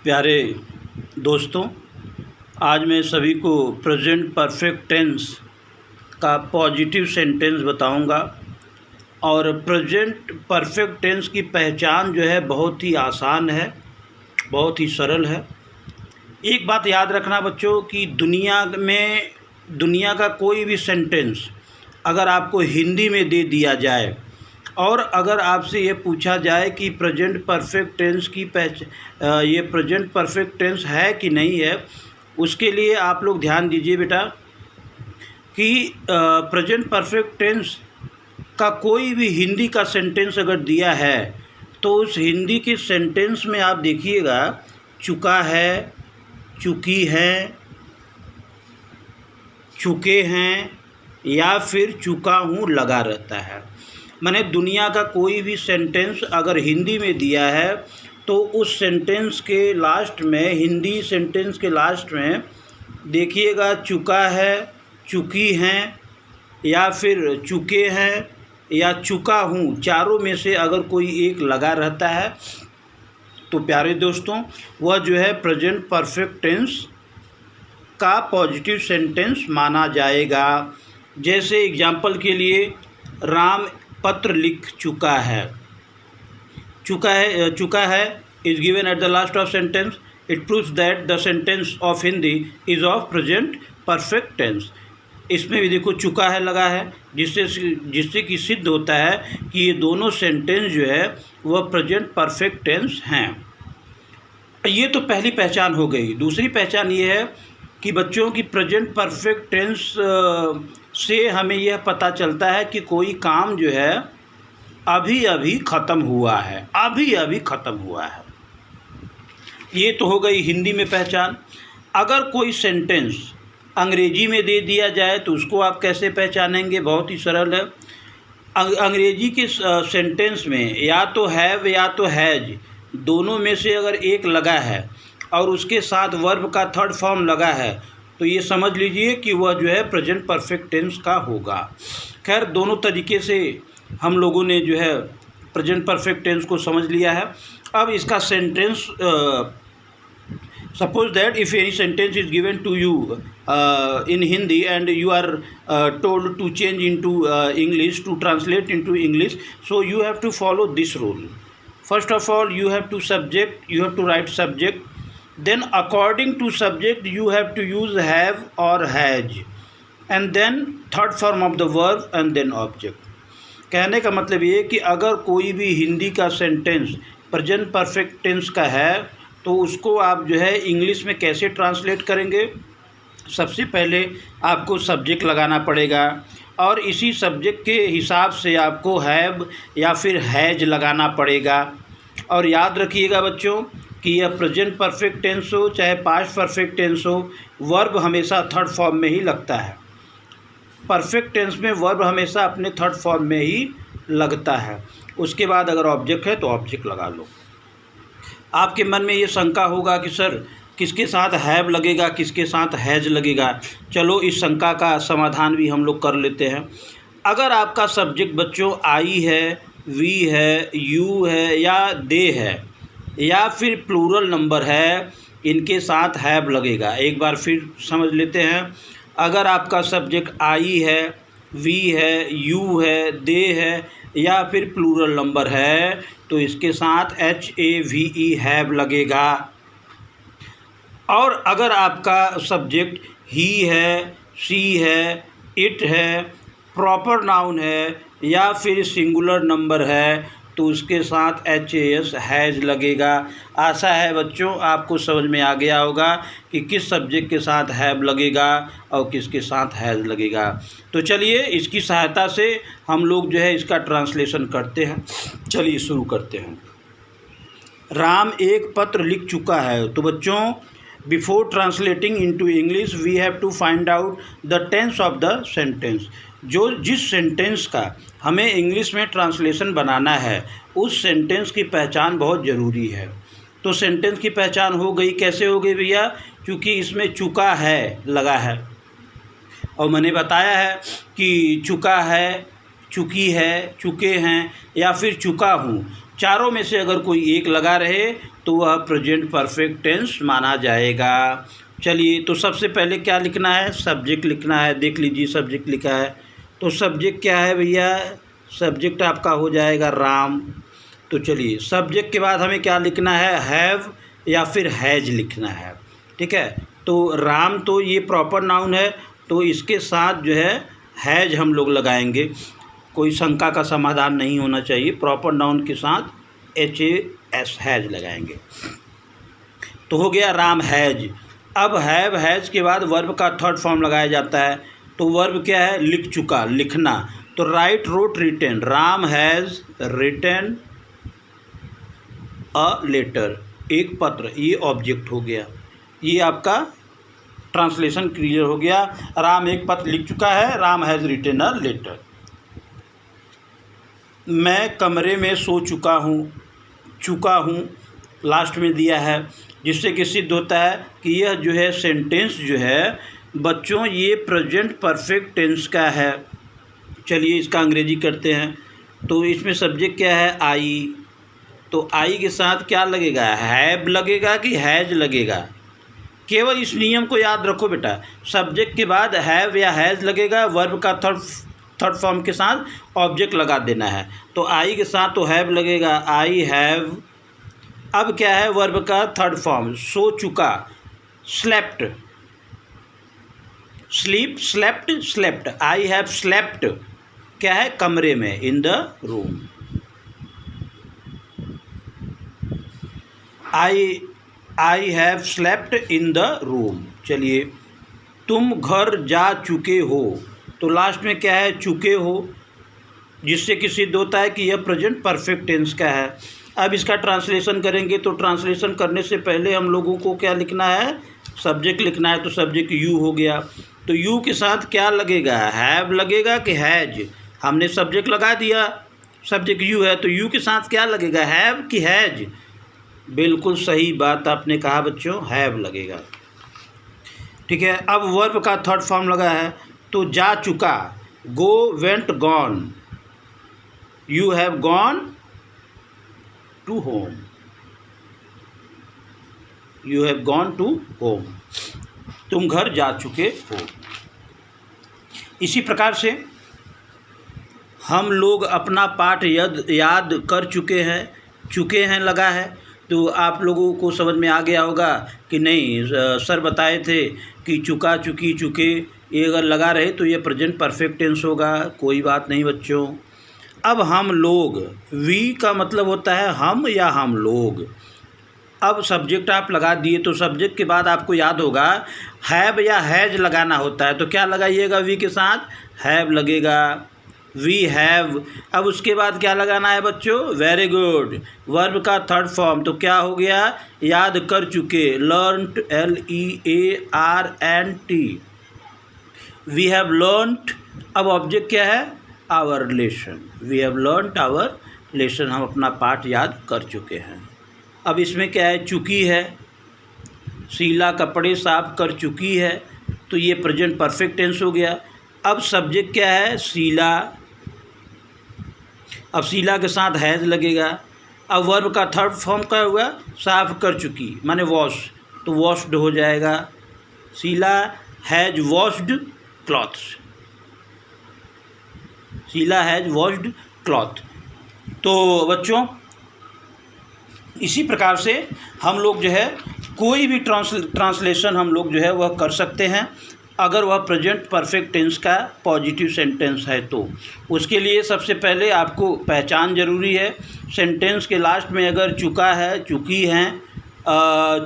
प्यारे दोस्तों, आज मैं सभी को प्रेजेंट परफेक्ट टेंस का पॉजिटिव सेंटेंस बताऊंगा। और प्रेजेंट परफेक्ट टेंस की पहचान जो है बहुत ही आसान है, बहुत ही सरल है। एक बात याद रखना बच्चों कि दुनिया का कोई भी सेंटेंस अगर आपको हिंदी में दे दिया जाए और अगर आपसे ये पूछा जाए कि प्रेजेंट परफेक्ट टेंस की ये प्रेजेंट परफेक्ट टेंस है कि नहीं है, उसके लिए आप लोग ध्यान दीजिए बेटा कि प्रेजेंट परफेक्ट टेंस का कोई भी हिंदी का सेंटेंस अगर दिया है तो उस हिंदी के सेंटेंस में आप देखिएगा चुका है, चुकी है, चुके हैं या फिर चुका हूँ लगा रहता है। माने दुनिया का कोई भी सेंटेंस अगर हिंदी में दिया है तो उस सेंटेंस के लास्ट में, हिंदी सेंटेंस के लास्ट में देखिएगा चुका है, चुकी हैं या फिर चुके हैं या चुका हूँ, चारों में से अगर कोई एक लगा रहता है तो प्यारे दोस्तों वह जो है प्रेजेंट परफेक्ट टेंस का पॉजिटिव सेंटेंस माना जाएगा। जैसे एग्जाम्पल के लिए राम पत्र लिख चुका है। चुका है is given at the last of sentence. It proves that the sentence of Hindi is of present perfect tense. इसमें भी देखो चुका है लगा है, जिससे कि सिद्ध होता है कि ये दोनों सेंटेंस जो है वह प्रेजेंट परफेक्ट टेंस हैं। ये तो पहली पहचान हो गई। दूसरी पहचान ये है कि बच्चों की प्रेजेंट परफेक्ट टेंस से हमें यह पता चलता है कि कोई काम जो है अभी अभी ख़त्म हुआ है, अभी अभी ख़त्म हुआ है। ये तो हो गई हिंदी में पहचान। अगर कोई सेंटेंस अंग्रेजी में दे दिया जाए तो उसको आप कैसे पहचानेंगे? बहुत ही सरल है। अंग्रेजी के सेंटेंस में या तो हैव या तो हैज, दोनों में से अगर एक लगा है और उसके साथ वर्ब का थर्ड फॉर्म लगा है तो ये समझ लीजिए कि वह जो है प्रेजेंट परफेक्ट टेंस का होगा। खैर, दोनों तरीके से हम लोगों ने जो है प्रेजेंट परफेक्ट टेंस को समझ लिया है। अब इसका sentence, suppose that if any sentence is given to you in Hindi and you are told to change into English, to translate into English, so you have to follow this rule. First of all, you have to write subject. Then according to subject, you have to use have or has. And then third form of the verb and then object. कहने का मतलब ये कि अगर कोई भी हिंदी का sentence present perfect tense का है तो उसको आप जो है इंग्लिश में कैसे ट्रांसलेट करेंगे? सबसे पहले आपको सब्जेक्ट लगाना पड़ेगा और इसी सब्जेक्ट के हिसाब से आपको हैव या फिर हैज लगाना पड़ेगा। और याद रखिएगा बच्चों कि यह प्रेजेंट परफेक्ट टेंस हो चाहे पास्ट परफेक्ट टेंस हो, वर्ब हमेशा थर्ड फॉर्म में ही लगता है। परफेक्ट टेंस में वर्ब हमेशा अपने थर्ड फॉर्म में ही लगता है। उसके बाद अगर ऑब्जेक्ट है तो ऑब्जेक्ट लगा लो। आपके मन में ये शंका होगा कि सर किसके साथ हैव लगेगा, किसके साथ हैज लगेगा। चलो इस शंका का समाधान भी हम लोग कर लेते हैं। अगर आपका सब्जेक्ट बच्चों आई है, वी है, यू है या दे है या फिर प्लूरल नंबर है, इनके साथ हैव लगेगा। एक बार फिर समझ लेते हैं। अगर आपका सब्जेक्ट आई है, वी है, यू है, दे है या फिर प्लूरल नंबर है तो इसके साथ HAVE हैव लगेगा। और अगर आपका सब्जेक्ट ही है, शी है, इट है, प्रॉपर नाउन है या फिर सिंगुलर नंबर है तो उसके साथ HAS हैज लगेगा। आशा है बच्चों आपको समझ में आ गया होगा कि किस सब्जेक्ट के साथ हैव लगेगा और किसके साथ हैज लगेगा। तो चलिए इसकी सहायता से हम लोग जो है इसका ट्रांसलेशन करते हैं। चलिए शुरू करते हैं। राम एक पत्र लिख चुका है। तो बच्चों Before translating into English, we have to find out the tense of the sentence. जिस सेंटेंस का हमें इंग्लिश में ट्रांसलेशन बनाना है उस सेंटेंस की पहचान बहुत ज़रूरी है। तो सेंटेंस की पहचान हो गई। कैसे हो गई भैया? क्योंकि इसमें चुका है लगा है और मैंने बताया है कि चुका है, चुकी है, चुके हैं या फिर चुका हूँ, चारों में से अगर कोई एक लगा रहे तो वह प्रेजेंट परफेक्ट टेंस माना जाएगा। चलिए, तो सबसे पहले क्या लिखना है? सब्जेक्ट लिखना है। देख लीजिए सब्जेक्ट लिखा है, तो सब्जेक्ट क्या है भैया? सब्जेक्ट आपका हो जाएगा राम। तो चलिए, सब्जेक्ट के बाद हमें क्या लिखना है? हैव या फिर हैज लिखना है। ठीक है, तो राम तो ये प्रॉपर नाउन है, तो इसके साथ जो है हैज हम लोग लगाएंगे। कोई शंका का समाधान नहीं होना चाहिए, प्रॉपर नाउन के साथ HAS हैज लगाएंगे। तो हो गया राम हैज। अब हैव हैज के बाद वर्ब का थर्ड फॉर्म लगाया जाता है। तो वर्ब क्या है? लिख चुका, लिखना। तो write, wrote, written. Ram has written a letter, एक पत्र, ये ऑब्जेक्ट हो गया। ये आपका ट्रांसलेशन क्लियर हो गया। राम एक पत्र लिख चुका है, Ram has written a letter. मैं कमरे में सो चुका हूँ लास्ट में दिया है, जिससे कि सिद्ध होता है कि यह जो है सेंटेंस जो है बच्चों ये प्रेजेंट परफेक्ट टेंस का है। चलिए इसका अंग्रेजी करते हैं। तो इसमें सब्जेक्ट क्या है? आई। तो आई के साथ क्या लगेगा? हैव लगेगा कि हैज लगेगा? केवल इस नियम को याद रखो बेटा, सब्जेक्ट के बाद हैव या हैज लगेगा, वर्ब का थर्ड फॉर्म के साथ ऑब्जेक्ट लगा देना है। तो आई के साथ तो हैव लगेगा, आई हैव। अब क्या है? वर्ब का थर्ड फॉर्म, सो चुका, slept, sleep, slept, slept. I have slept क्या है? कमरे में, in the room. I have slept in the room. चलिए, तुम घर जा चुके हो। तो लास्ट में क्या है? चुके हो, जिससे कि सिद्ध होता है कि यह प्रेजेंट परफेक्ट टेंस का है। अब इसका ट्रांसलेशन करेंगे, तो ट्रांसलेशन करने से पहले हम लोगों को क्या लिखना है? सब्जेक्ट लिखना है। तो सब्जेक्ट यू हो गया। तो यू के साथ क्या लगेगा? हैव लगेगा कि हैज? हमने सब्जेक्ट लगा दिया, सब्जेक्ट यू है, तो यू के साथ क्या लगेगा? हैव कि हैज? बिल्कुल सही बात आपने कहा बच्चों, हैव लगेगा। ठीक है, अब वर्ब का थर्ड फॉर्म लगा है। तो जा चुका, go, went, gone. You have gone to home. You have gone to home. तुम घर जा चुके हो। इसी प्रकार से हम लोग अपना पाठ याद कर चुके हैं लगा है। तो आप लोगों को समझ में आ गया होगा कि नहीं, सर बताए थे कि चुका, चुकी, चुके, ये अगर लगा रहे तो ये प्रेजेंट परफेक्ट टेंस होगा। कोई बात नहीं बच्चों। अब हम लोग, वी का मतलब होता है हम या हम लोग। अब सब्जेक्ट आप लगा दिए, तो सब्जेक्ट के बाद आपको याद होगा हैव या हैज लगाना होता है। तो क्या लगाइएगा? वी के साथ हैव लगेगा, वी हैव। अब उसके बाद क्या लगाना है बच्चों? वेरी गुड, वर्ब का थर्ड फॉर्म। तो क्या हो गया? याद कर चुके, learned, LEARNT। We have learned. अब ऑब्जेक्ट क्या है? Our lesson. We have learned our lesson, हम अपना पाठ याद कर चुके हैं। अब इसमें क्या है? चुकी है, शीला कपड़े साफ कर चुकी है, तो ये प्रेजेंट परफेक्ट टेंस हो गया। अब सब्जेक्ट क्या है? शीला। अब शीला के साथ हैज लगेगा। अब वर्ब का थर्ड फॉर्म क्या हुआ? साफ कर चुकी, माने वॉश, तो वॉश्ड हो जाएगा। Sheela has washed clothes. Sheela has washed cloth. तो बच्चों इसी प्रकार से हम लोग जो है कोई भी ट्रांसलेशन हम लोग जो है वह कर सकते हैं, अगर वह प्रेजेंट परफेक्ट टेंस का पॉजिटिव सेंटेंस है। तो उसके लिए सबसे पहले आपको पहचान ज़रूरी है। सेंटेंस के लास्ट में अगर चुका है, चुकी हैं,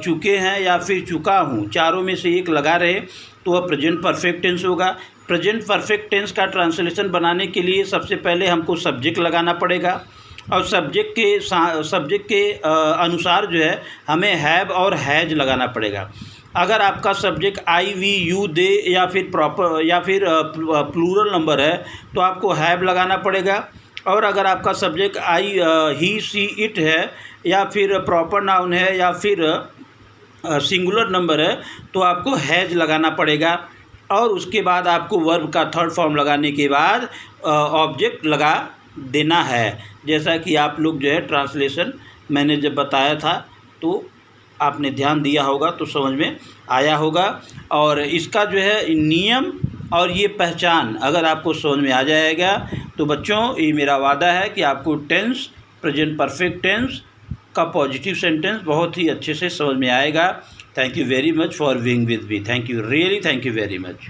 चुके हैं या फिर चुका हूँ, चारों में से एक लगा रहे तो वह प्रेजेंट परफेक्ट टेंस होगा। प्रेजेंट परफेक्ट टेंस का ट्रांसलेशन बनाने के लिए सबसे पहले हमको सब्जेक्ट लगाना पड़ेगा, और सब्जेक्ट के अनुसार जो है हमें हैव और हैज लगाना पड़ेगा। अगर आपका सब्जेक्ट आई, वी, यू, दे या फिर प्लूरल नंबर है तो आपको हैव लगाना पड़ेगा। और अगर आपका subject I, he, C, it है या फिर प्रॉपर नाउन है या फिर सिंगुलर नंबर है तो आपको हैज लगाना पड़ेगा। और उसके बाद आपको वर्ब का थर्ड फॉर्म लगाने के बाद ऑब्जेक्ट लगा देना है। जैसा कि आप लोग जो है ट्रांसलेशन मैंने जब बताया था तो आपने ध्यान दिया होगा, तो समझ में आया होगा। और इसका जो है नियम और ये पहचान अगर आपको समझ में आ जाएगा तो बच्चों ये मेरा वादा है कि आपको टेंस, प्रेजेंट परफेक्ट टेंस का पॉजिटिव सेंटेंस बहुत ही अच्छे से समझ में आएगा। Thank you very much for being with me. Thank you, really thank you very much.